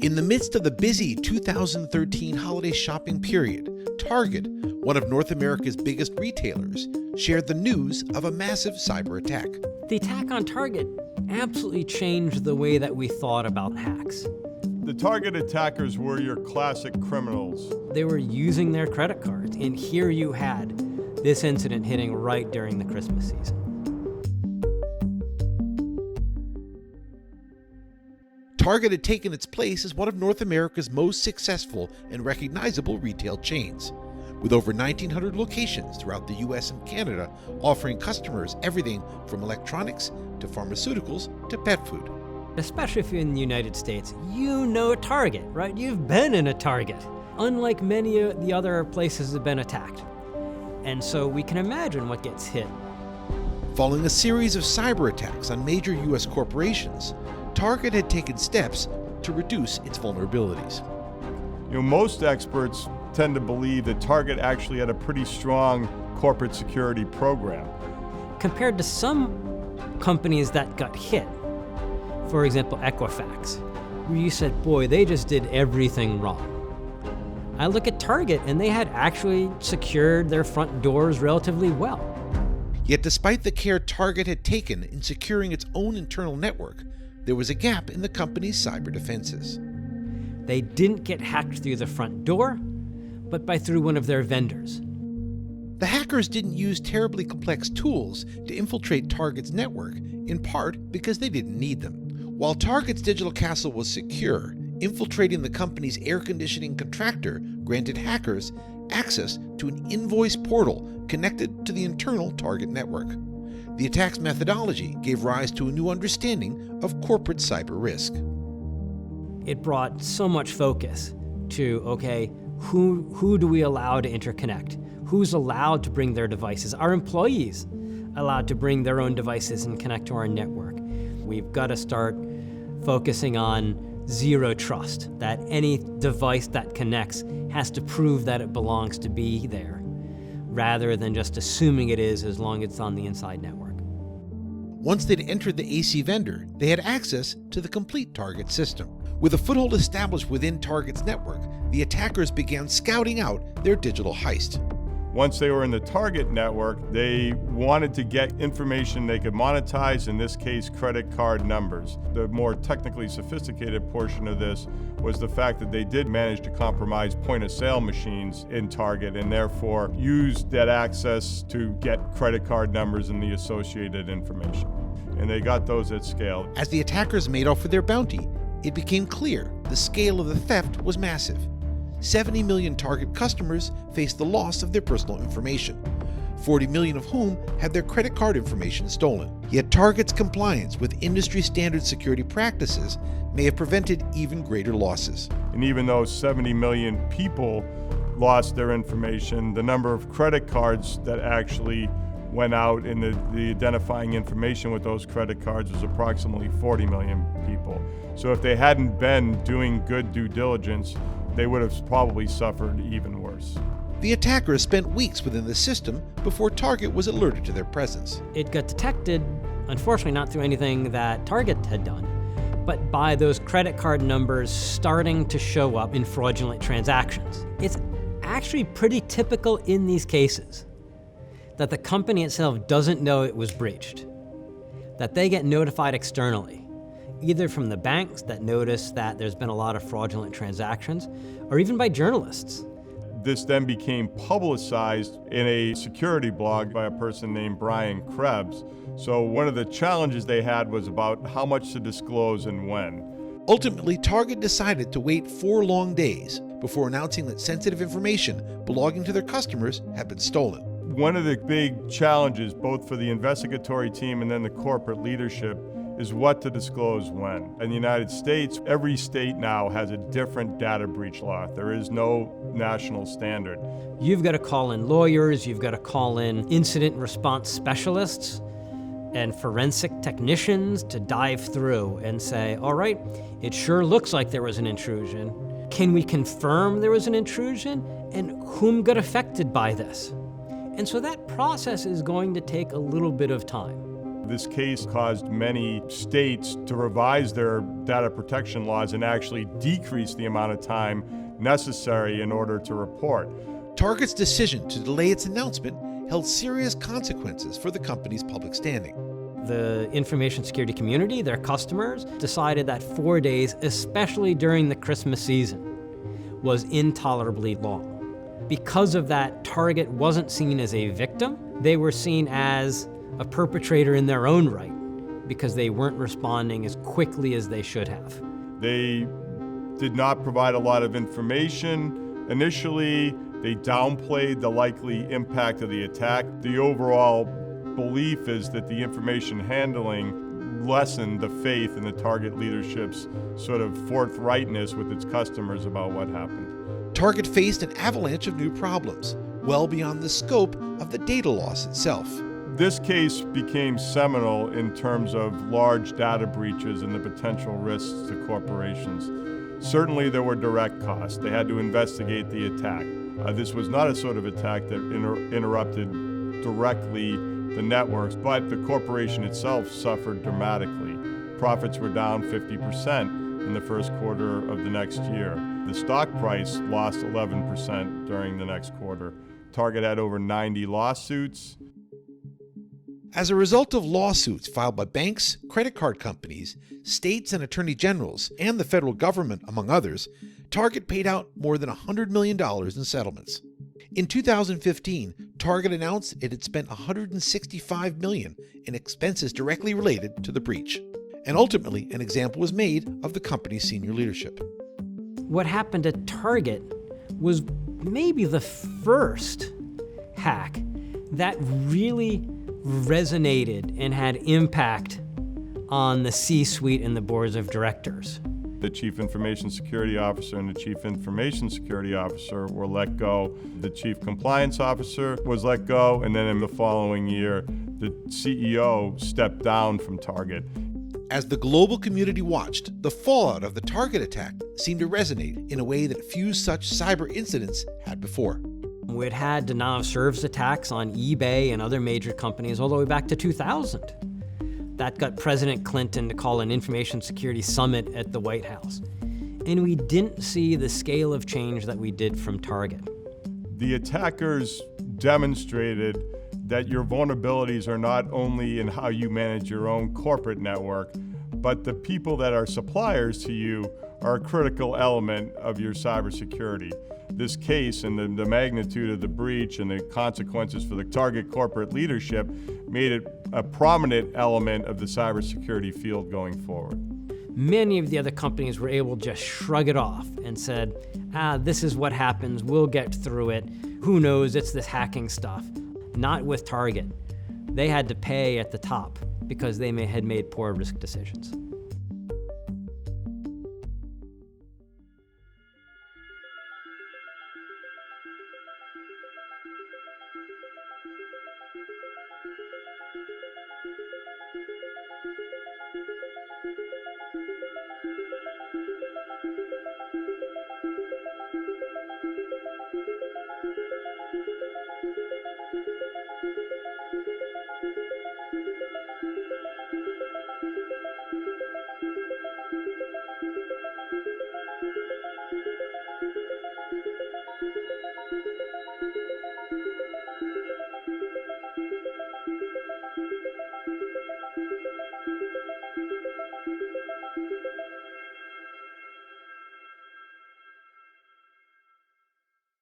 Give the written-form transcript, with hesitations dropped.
In the midst of the busy 2013 holiday shopping period, Target, one of North America's biggest retailers, shared the news of a massive cyber attack. The attack on Target absolutely changed the way that we thought about hacks. The Target attackers were your classic criminals. They were using their credit cards, and here you had this incident hitting right during the Christmas season. Target had taken its place as one of North America's most successful and recognizable retail chains, with over 1,900 locations throughout the US and Canada, offering customers everything from electronics to pharmaceuticals to pet food. Especially if you're in the United States, you know Target, right? You've been in a Target, unlike many of the other places that have been attacked. And so we can imagine what gets hit. Following a series of cyber attacks on major US corporations, Target had taken steps to reduce its vulnerabilities. Most experts tend to believe that Target actually had a pretty strong corporate security program. Compared to some companies that got hit, for example, Equifax, where you said, boy, they just did everything wrong. I look at Target and they had actually secured their front doors relatively well. Yet despite the care Target had taken in securing its own internal network, there was a gap in the company's cyber defenses. They didn't get hacked through the front door, but through one of their vendors. The hackers didn't use terribly complex tools to infiltrate Target's network, in part because they didn't need them. While Target's digital castle was secure, infiltrating the company's air conditioning contractor granted hackers access to an invoice portal connected to the internal Target network. The attack's methodology gave rise to a new understanding of corporate cyber risk. It brought so much focus to, okay, who do we allow to interconnect? Who's allowed to bring their devices? Are employees allowed to bring their own devices and connect to our network? We've got to start focusing on zero trust, that any device that connects has to prove that it belongs to be there, rather than just assuming it is as long as it's on the inside network. Once they'd entered the AC vendor, they had access to the complete Target system. With a foothold established within Target's network, the attackers began scouting out their digital heist. Once they were in the Target network, they wanted to get information they could monetize, in this case, credit card numbers. The more technically sophisticated portion of this was the fact that they did manage to compromise point-of-sale machines in Target and therefore used that access to get credit card numbers and the associated information. And they got those at scale. As the attackers made off with their bounty, it became clear the scale of the theft was massive. 70 million Target customers faced the loss of their personal information, 40 million of whom had their credit card information stolen. Yet Target's compliance with industry standard security practices may have prevented even greater losses. And even though 70 million people lost their information, the number of credit cards that actually went out and the identifying information with those credit cards was approximately 40 million people. So if they hadn't been doing good due diligence, they would have probably suffered even worse. The attackers spent weeks within the system before Target was alerted to their presence. It got detected, unfortunately not through anything that Target had done, but by those credit card numbers starting to show up in fraudulent transactions. It's actually pretty typical in these cases that the company itself doesn't know it was breached, that they get notified externally, either from the banks that notice that there's been a lot of fraudulent transactions, or even by journalists. This then became publicized in a security blog by a person named Brian Krebs. So one of the challenges they had was about how much to disclose and when. Ultimately, Target decided to wait 4 long days before announcing that sensitive information belonging to their customers had been stolen. One of the big challenges, both for the investigatory team and then the corporate leadership, is what to disclose when. In the United States, every state now has a different data breach law. There is no national standard. You've got to call in lawyers, you've got to call in incident response specialists and forensic technicians to dive through and say, all right, it sure looks like there was an intrusion. Can we confirm there was an intrusion? And whom got affected by this? And so that process is going to take a little bit of time. This case caused many states to revise their data protection laws and actually decrease the amount of time necessary in order to report. Target's decision to delay its announcement held serious consequences for the company's public standing. The information security community, their customers, decided that 4 days, especially during the Christmas season, was intolerably long. Because of that, Target wasn't seen as a victim. They were seen as a perpetrator in their own right because they weren't responding as quickly as they should have. They did not provide a lot of information. Initially, they downplayed the likely impact of the attack. The overall belief is that the information handling lessened the faith in the Target leadership's sort of forthrightness with its customers about what happened. Target faced an avalanche of new problems, well beyond the scope of the data loss itself. This case became seminal in terms of large data breaches and the potential risks to corporations. Certainly there were direct costs. They had to investigate the attack. This was not a sort of attack that interrupted directly the networks, but the corporation itself suffered dramatically. Profits were down 50% in the first quarter of the next year. The stock price lost 11% during the next quarter. Target had over 90 lawsuits. As a result of lawsuits filed by banks, credit card companies, states and attorney generals, and the federal government, among others, Target paid out more than $100 million in settlements. In 2015, Target announced it had spent $165 million in expenses directly related to the breach. And ultimately, an example was made of the company's senior leadership. What happened at Target was maybe the first hack that really resonated and had impact on the C-suite and the boards of directors. The Chief Information Security Officer and the Chief Information Security Officer were let go. The Chief Compliance Officer was let go, and then in the following year, the CEO stepped down from Target. As the global community watched, the fallout of the Target attack seemed to resonate in a way that few such cyber incidents had before. We'd had denial of service attacks on eBay and other major companies all the way back to 2000. That got President Clinton to call an information security summit at the White House. And we didn't see the scale of change that we did from Target. The attackers demonstrated that your vulnerabilities are not only in how you manage your own corporate network, but the people that are suppliers to you are a critical element of your cybersecurity. This case and the magnitude of the breach and the consequences for the Target corporate leadership made it a prominent element of the cybersecurity field going forward. Many of the other companies were able to just shrug it off and said, this is what happens, we'll get through it. Who knows, it's this hacking stuff. Not with Target. They had to pay at the top because they had made poor risk decisions.